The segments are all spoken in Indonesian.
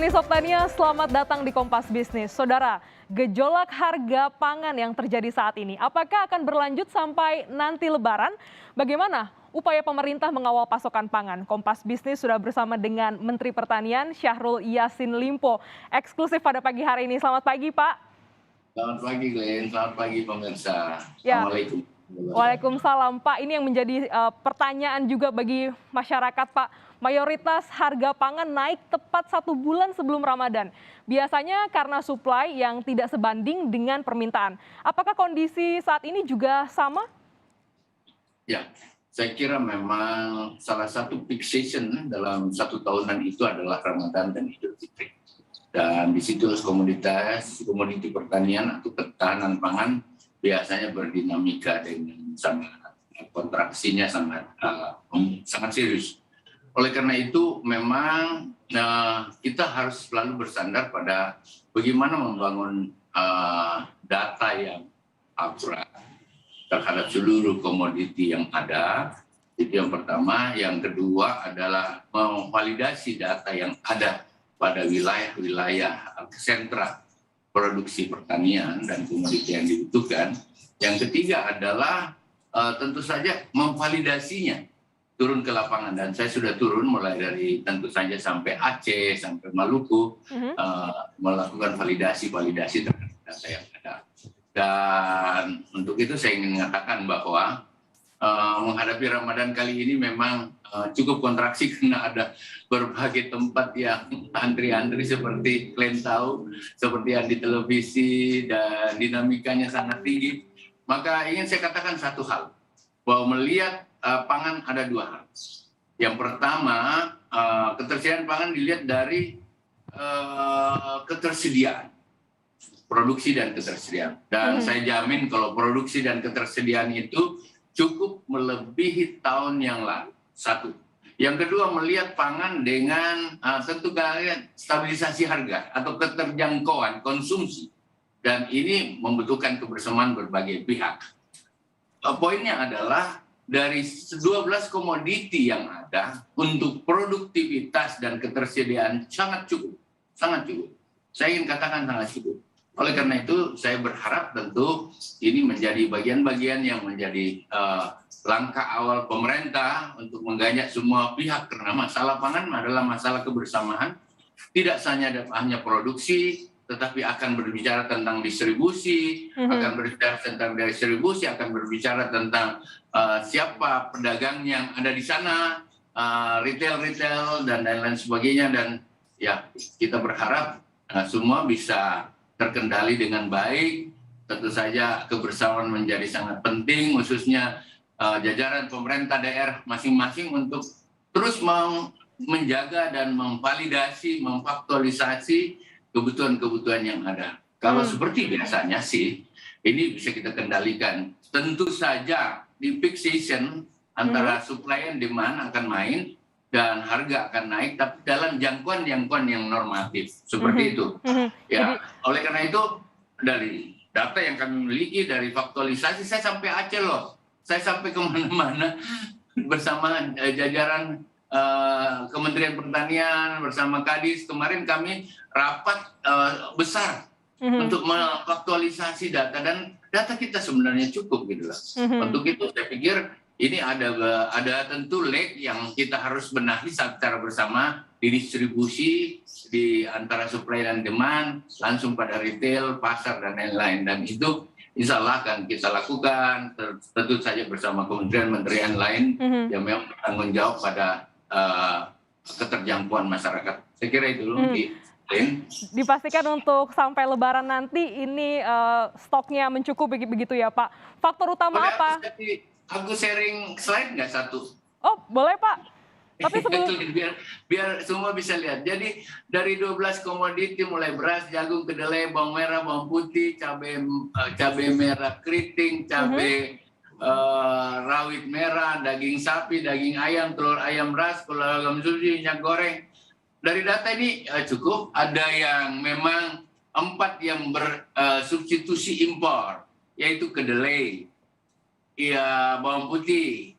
Denny Soktania, selamat datang di Kompas Bisnis. Saudara, gejolak harga pangan yang terjadi saat ini, apakah akan berlanjut sampai nanti Lebaran? Bagaimana upaya pemerintah mengawal pasokan pangan? Kompas Bisnis sudah bersama dengan Menteri Pertanian Syahrul Yassin Limpo. Eksklusif pada pagi hari ini. Selamat pagi, Pak. Selamat pagi, Glenn. Selamat pagi, pemirsa. Ya. Assalamualaikum. Waalaikumsalam, Pak. Ini yang menjadi pertanyaan juga bagi masyarakat, Pak. Mayoritas harga pangan naik tepat 1 bulan sebelum Ramadan. Biasanya karena suplai yang tidak sebanding dengan permintaan. Apakah kondisi saat ini juga sama? Ya, saya kira memang salah satu peak season dalam 1 tahunan itu adalah Ramadan dan Idul Fitri. Dan di situ komoditi pertanian atau ketahanan pangan biasanya berdinamika dengan sangat kontraksinya sangat serius. Oleh karena itu memang kita harus selalu bersandar pada bagaimana membangun data yang akurat terhadap seluruh komoditi yang ada. Itu yang pertama. Yang kedua adalah memvalidasi data yang ada pada wilayah-wilayah sentra produksi pertanian dan komoditi yang dibutuhkan. Yang ketiga adalah tentu saja memvalidasinya, turun ke lapangan, dan saya sudah turun mulai dari tentu saja sampai Aceh, sampai Maluku, melakukan validasi terhadap data yang ada. Dan untuk itu saya ingin mengatakan bahwa menghadapi Ramadan kali ini memang cukup kontraksi karena ada berbagai tempat yang antri-antri seperti kalian tahu, seperti yang di televisi, dan dinamikanya sangat tinggi. Maka ingin saya katakan satu hal, bahwa melihat pangan ada 2 hal. Yang pertama, ketersediaan pangan dilihat dari ketersediaan, produksi dan ketersediaan. Dan saya jamin kalau produksi dan ketersediaan itu cukup melebihi tahun yang lalu. Satu. Yang kedua, melihat pangan dengan tentu kalian stabilisasi harga atau keterjangkauan konsumsi. Dan ini membutuhkan kebersamaan berbagai pihak. Poinnya adalah dari 12 komoditi yang ada untuk produktivitas dan ketersediaan sangat cukup. Saya ingin katakan sangat cukup. Oleh karena itu saya berharap tentu ini menjadi bagian-bagian yang menjadi langkah awal pemerintah untuk mengajak semua pihak, karena masalah pangan adalah masalah kebersamaan. Tidak hanya produksi, tetapi akan berbicara tentang distribusi, akan berbicara tentang siapa pedagang yang ada di sana, retail dan lain-lain sebagainya. Dan ya, kita berharap semua bisa terkendali dengan baik. Tentu saja kebersamaan menjadi sangat penting, khususnya jajaran pemerintah daerah masing-masing untuk terus menjaga dan memvalidasi, memfaktualisasi kebutuhan-kebutuhan yang ada. Kalau seperti biasanya sih, ini bisa kita kendalikan. Tentu saja di peak season antara supply and demand akan main dan harga akan naik, tapi dalam jangkauan yang normatif seperti itu. Ya, oleh karena itu dari data yang kami miliki, dari faktualisasi, saya sampai Aceh loh, saya sampai kemana-mana bersama jajaran Kementerian Pertanian bersama Kadis. Kemarin kami rapat besar untuk mengaktualisasi data, dan data kita sebenarnya cukup gitu lah. Untuk itu saya pikir ini ada tentu lag yang kita harus benahi secara bersama di distribusi, di antara supply dan demand, langsung pada retail, pasar, dan lain-lain. Dan itu insya Allah akan kita lakukan, tentu saja bersama kementerian lain yang memang bertanggung jawab pada keterjangkauan masyarakat. Saya kira itu dulu. Dipastikan untuk sampai Lebaran nanti ini stoknya mencukupi begitu ya, Pak. Faktor utama apa? Aku sharing slide nggak satu? Oh, boleh, Pak. Tapi sebelum biar semua bisa lihat. Jadi dari 12 komoditi mulai beras, jagung, kedelai, bawang merah, bawang putih, cabai merah keriting, cabai rawit merah, daging sapi, daging ayam, telur ayam ras, telur konsumsi, minyak goreng. Dari data ini cukup. Ada yang memang 4 yang bersubstitusi impor, yaitu kedelai, bawang putih,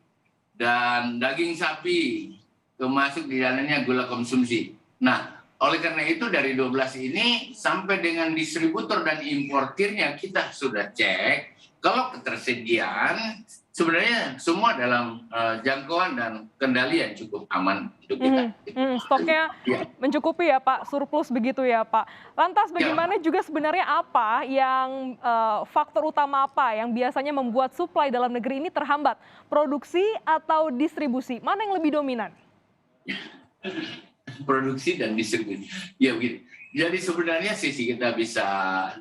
dan daging sapi, termasuk di dalamnya gula konsumsi. Nah, Oleh karena itu dari 12 ini sampai dengan distributor dan importirnya kita sudah cek kalau ketersediaan sebenarnya semua dalam jangkauan dan kendali yang cukup aman untuk kita. Stoknya Ya, mencukupi ya Pak, surplus begitu ya Pak. Lantas ya. bagaimana juga sebenarnya apa yang faktor utama apa yang biasanya membuat supply dalam negeri ini terhambat? Produksi atau distribusi? Mana yang lebih dominan? Produksi dan distribusi. Ya begini. Jadi sebenarnya sisi kita bisa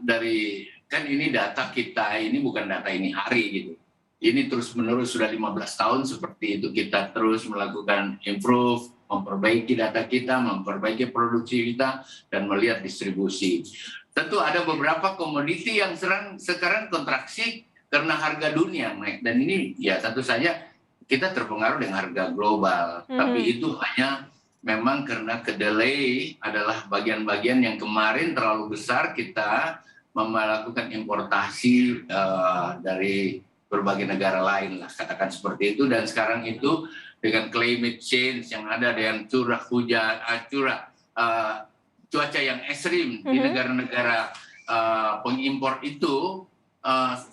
dari kan ini data kita ini bukan data ini hari gitu. Ini terus menerus sudah 15 tahun seperti itu kita terus melakukan improve, memperbaiki data kita, memperbaiki produksi kita dan melihat distribusi. Tentu ada beberapa komoditi yang sekarang kontraksi karena harga dunia naik dan ini ya tentu saja kita terpengaruh dengan harga global. Tapi itu hanya memang karena kedelai adalah bagian-bagian yang kemarin terlalu besar kita melakukan importasi dari berbagai negara lain lah katakan seperti itu dan sekarang itu dengan climate change yang ada dengan curah hujan, cuaca yang ekstrim di negara-negara pengimpor itu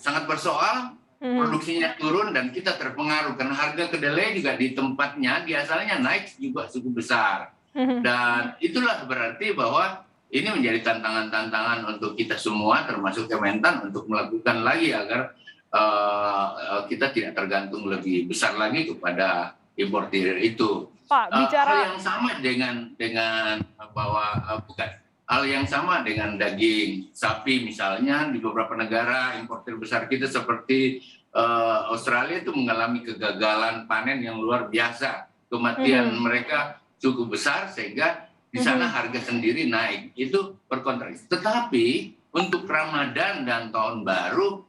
sangat bersoal. Produksinya turun dan kita terpengaruh karena harga kedelai juga di tempatnya di asalnya naik juga cukup besar dan itulah berarti bahwa ini menjadi tantangan-tantangan untuk kita semua termasuk Kementan untuk melakukan lagi agar kita tidak tergantung lebih besar lagi kepada importir itu. Pak, bicara hal yang sama dengan bahwa hal yang sama dengan daging sapi misalnya di beberapa negara importir besar kita seperti Australia itu mengalami kegagalan panen yang luar biasa. Kematian mereka cukup besar sehingga di sana harga sendiri naik. Itu berkontraksi. Tetapi untuk Ramadan dan Tahun Baru,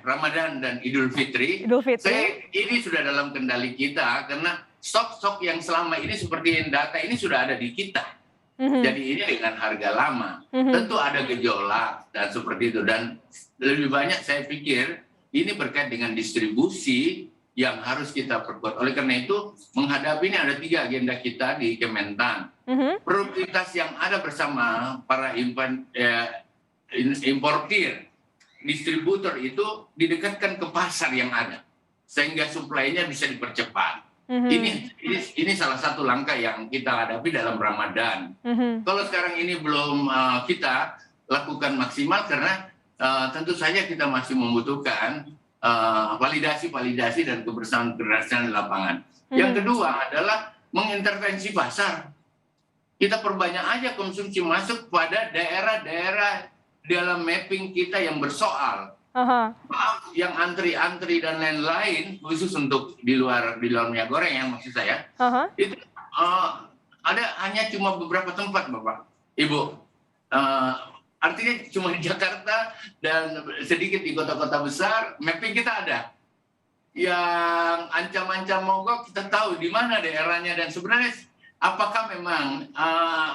Ramadan dan Idul Fitri, ini sudah dalam kendali kita karena stok-stok yang selama ini seperti data ini sudah ada di kita. Jadi ini dengan harga lama, tentu ada gejolak dan seperti itu dan lebih banyak saya pikir ini berkait dengan distribusi yang harus kita perkuat. Oleh karena itu menghadapi ini ada 3 agenda kita di Kementan. Produktivitas yang ada bersama para importir, distributor itu didekatkan ke pasar yang ada sehingga suplainya bisa dipercepat. Ini salah satu langkah yang kita hadapi dalam Ramadan. Kalau sekarang ini belum kita lakukan maksimal karena tentu saja kita masih membutuhkan validasi dan kebersamaan di lapangan. Yang kedua adalah mengintervensi pasar. Kita perbanyak aja konsumsi masuk pada daerah-daerah dalam mapping kita yang bersoal. Maaf, yang antri-antri dan lain-lain khusus untuk di luar minyak goreng yang maksud saya itu ada hanya cuma beberapa tempat Bapak Ibu, artinya cuma di Jakarta dan sedikit di kota-kota besar mapping kita ada yang ancam-ancam mogok kita tahu di mana daerahnya dan sebenarnya apakah memang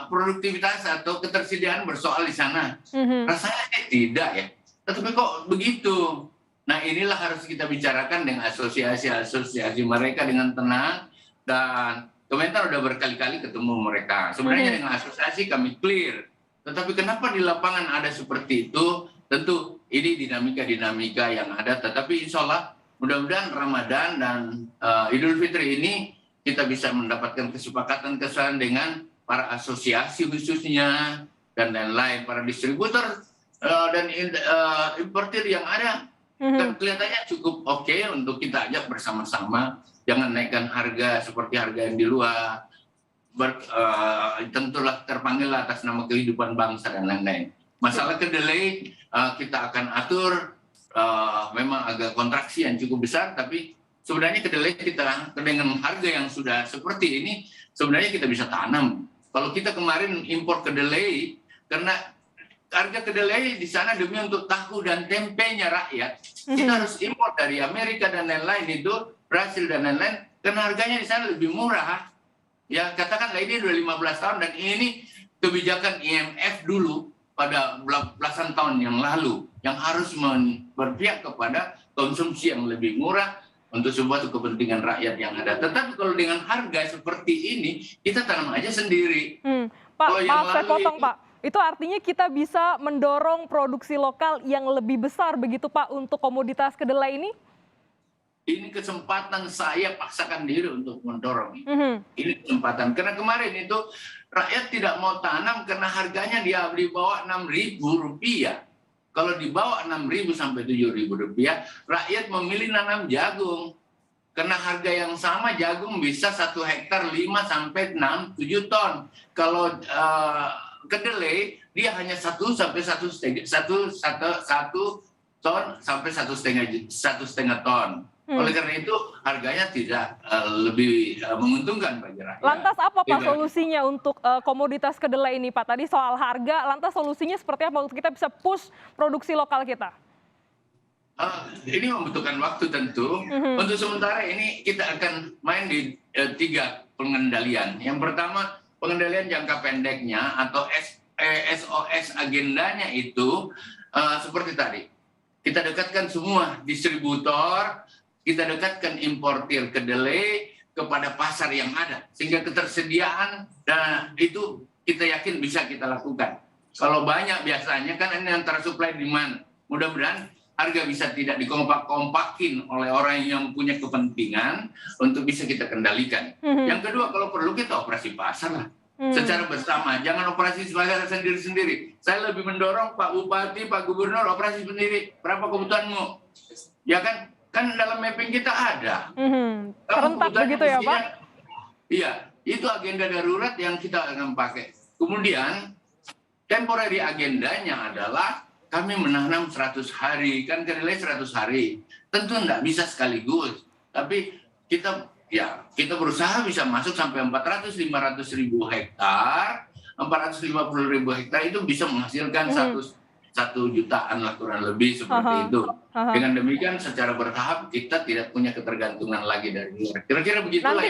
produktivitas atau ketersediaan bersoal di sana. Rasanya tidak ya. Tetapi kok begitu? Nah inilah harus kita bicarakan dengan asosiasi mereka dengan tenang dan Kementan udah berkali-kali ketemu mereka. Sebenarnya dengan asosiasi kami clear. Tetapi kenapa di lapangan ada seperti itu? Tentu ini dinamika-dinamika yang ada. Tetapi insya Allah mudah-mudahan Ramadan dan Idul Fitri ini kita bisa mendapatkan kesepakatan dengan para asosiasi khususnya dan lain-lain, para distributor dan importir yang ada kelihatannya cukup oke untuk kita ajak bersama-sama, jangan naikkan harga seperti harga yang di luar, tentulah terpanggil atas nama kehidupan bangsa dan lain-lain. Masalah kedelai kita akan atur, memang agak kontraksi yang cukup besar, tapi sebenarnya kedelai kita dengan harga yang sudah seperti ini sebenarnya kita bisa tanam. Kalau kita kemarin impor kedelai karena harga kedelai di sana demi untuk tahu dan tempenya rakyat, kita harus impor dari Amerika dan lain-lain itu, Brasil dan lain-lain, karena harganya di sana lebih murah. Ya katakanlah ini udah 15 tahun dan ini kebijakan IMF dulu pada belasan tahun yang lalu yang harus berpihak kepada konsumsi yang lebih murah untuk sebuah kepentingan rakyat yang ada. Tetapi kalau dengan harga seperti ini kita tanam aja sendiri. Pak, Kalau yang maaf saya lalu potong itu Pak. Itu artinya kita bisa mendorong produksi lokal yang lebih besar begitu Pak untuk komoditas kedelai ini? ini kesempatan saya paksakan diri untuk mendorong ini. Mhm. Ini kesempatan. Karena kemarin itu rakyat tidak mau tanam karena harganya dia di bawah Rp6.000. Kalau di bawah Rp6.000 sampai Rp7.000, rakyat memilih nanam jagung. Karena harga yang sama jagung bisa 1 hektar 5 sampai 6, 7 ton. Kalau kedelai dia hanya 1 sampai 1,5 ton sampai 1,5 ton. Oleh karena itu harganya tidak lebih menguntungkan bagi rakyat. Lantas apa Pak solusinya untuk komoditas kedelai ini Pak? Tadi soal harga, lantas solusinya seperti apa untuk kita bisa push produksi lokal kita? Ini membutuhkan waktu tentu. Untuk sementara ini kita akan main di 3 pengendalian. Yang pertama pengendalian jangka pendeknya atau SOS agendanya itu seperti tadi. Kita dekatkan semua distributor, kita dekatkan importir kedelai kepada pasar yang ada. Sehingga ketersediaan itu kita yakin bisa kita lakukan. Kalau banyak biasanya kan ini antara supply demand. Mudah-mudahan harga bisa tidak dikompak-kompakin oleh orang yang punya kepentingan untuk bisa kita kendalikan. Yang kedua, kalau perlu kita operasi pasar lah. Secara bersama, jangan operasi pasar sendiri-sendiri. Saya lebih mendorong Pak Bupati, Pak Gubernur operasi sendiri. Berapa kebutuhanmu? Ya kan? Kan dalam mapping kita ada. Serentak begitu ya Pak? Iya, itu agenda darurat yang kita akan pakai. Kemudian, temporary agendanya adalah kami menanam 100 hari, kan kedelai 100 hari. Tentu tidak bisa sekaligus, tapi kita berusaha bisa masuk sampai 400-500 ribu hektar, 450 ribu hektar itu bisa menghasilkan 1 jutaan lah kurang lebih seperti itu. Dengan demikian secara bertahap kita tidak punya ketergantungan lagi dari luar. Kira-kira begitulah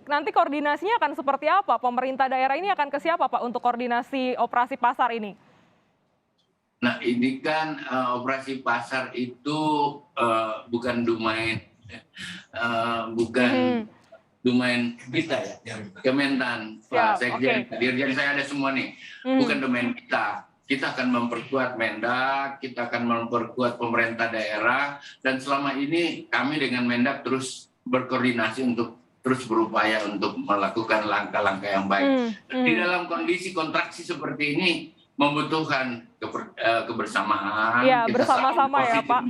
Nanti koordinasinya akan seperti apa? Pemerintah daerah ini akan ke siapa Pak untuk koordinasi operasi pasar ini? Nah ini kan operasi pasar itu bukan domain kita ya, Kementan, Pak Sekjen, Dirjen saya ada semua nih, bukan domain kita. Kita akan memperkuat Mendak, kita akan memperkuat pemerintah daerah, dan selama ini kami dengan Mendak terus berkoordinasi untuk terus berupaya untuk melakukan langkah-langkah yang baik. Di dalam kondisi kontraksi seperti ini membutuhkan kebersamaan. Ya, kita bersama-sama ya Pak.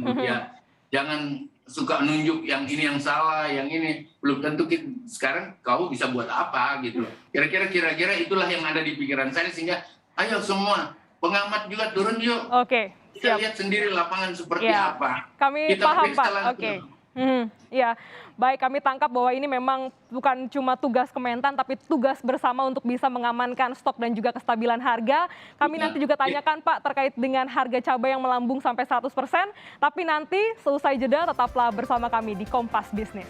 Jangan suka nunjuk yang ini yang salah, yang ini belum tentu sekarang kau bisa buat apa gitu. Kira-kira itulah yang ada di pikiran saya, sehingga ayo semua pengamat juga turun yuk. Oke. Kita lihat sendiri lapangan seperti apa. Kami kita paham Pak. Oke. Ya, baik, kami tangkap bahwa ini memang bukan cuma tugas Kementan, tapi tugas bersama untuk bisa mengamankan stok dan juga kestabilan harga. Kami nanti juga tanyakan Pak terkait dengan harga cabai yang melambung sampai 100%, tapi nanti selesai jeda tetaplah bersama kami di Kompas Bisnis.